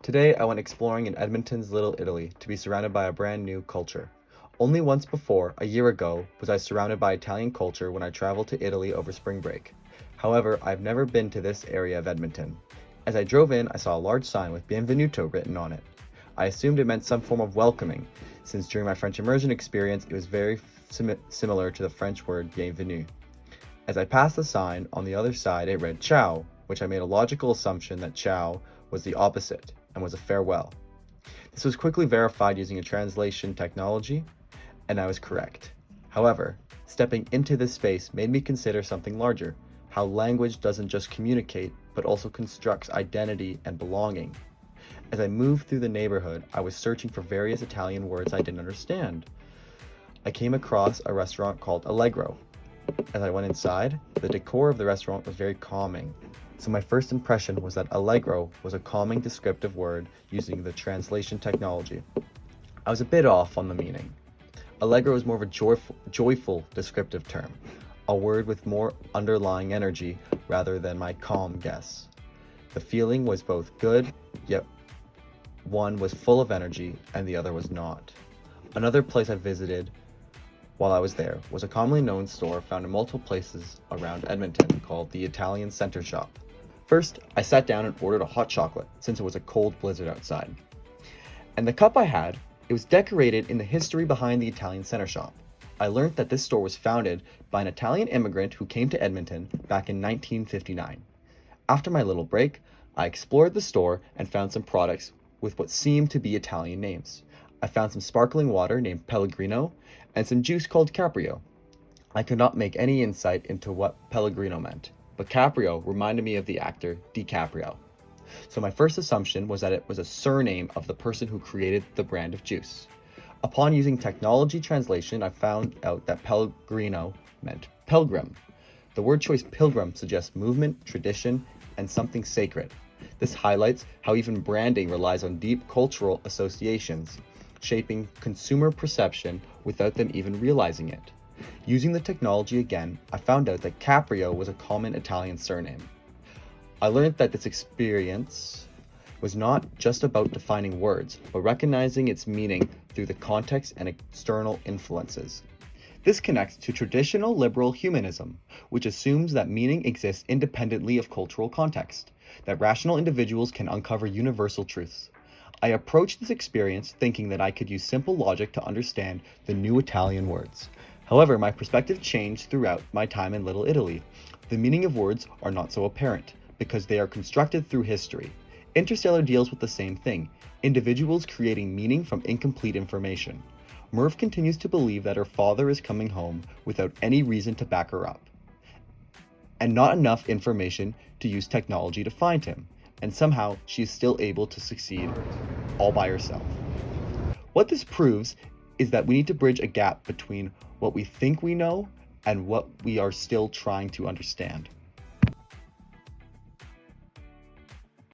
Today, I went exploring in Edmonton's Little Italy to be surrounded by a brand new culture. Only once before, a year ago, was I surrounded by Italian culture when I traveled to Italy over spring break. However, I've never been to this area of Edmonton. As I drove in, I saw a large sign with Bienvenuto written on it. I assumed it meant some form of welcoming, since during my French immersion experience, it was very similar to the French word bienvenue. As I passed the sign, on the other side it read ciao, which I made a logical assumption that ciao was the opposite and was a farewell. This was quickly verified using a translation technology, and I was correct. However, stepping into this space made me consider something larger, how language doesn't just communicate, but also constructs identity and belonging. As I moved through the neighborhood, I was searching for various Italian words I didn't understand. I came across a restaurant called Allegro. As I went inside, the decor of the restaurant was very calming. So my first impression was that Allegro was a calming descriptive word using the translation technology. I was a bit off on the meaning. Allegro is more of a joyful descriptive term, a word with more underlying energy rather than my calm guess. The feeling was both good, yet one was full of energy and the other was not. Another place I visited while I was there was a commonly known store found in multiple places around Edmonton called the Italian Center Shop. First, I sat down and ordered a hot chocolate since it was a cold blizzard outside. And the cup I had, it was decorated in the history behind the Italian Center Shop. I learned that this store was founded by an Italian immigrant who came to Edmonton back in 1959. After my little break, I explored the store and found some products with what seemed to be Italian names. I found some sparkling water named Pellegrino and some juice called Caprio. I could not make any insight into what Pellegrino meant, but Caprio reminded me of the actor DiCaprio. So my first assumption was that it was a surname of the person who created the brand of juice. Upon using technology translation, I found out that Pellegrino meant pilgrim. The word choice pilgrim suggests movement, tradition, and something sacred. This highlights how even branding relies on deep cultural associations, shaping consumer perception without them even realizing it. Using the technology again, I found out that Caprio was a common Italian surname. I learned that this experience was not just about defining words, but recognizing its meaning through the context and external influences. This connects to traditional liberal humanism, which assumes that meaning exists independently of cultural context, that rational individuals can uncover universal truths. I approached this experience thinking that I could use simple logic to understand the new Italian words. However, my perspective changed throughout my time in Little Italy. The meaning of words are not so apparent, because they are constructed through history. Interstellar deals with the same thing, individuals creating meaning from incomplete information. Merv continues to believe that her father is coming home without any reason to back her up, and not enough information to use technology to find him, and somehow she is still able to succeed all by herself. What this proves is that we need to bridge a gap between what we think we know and what we are still trying to understand.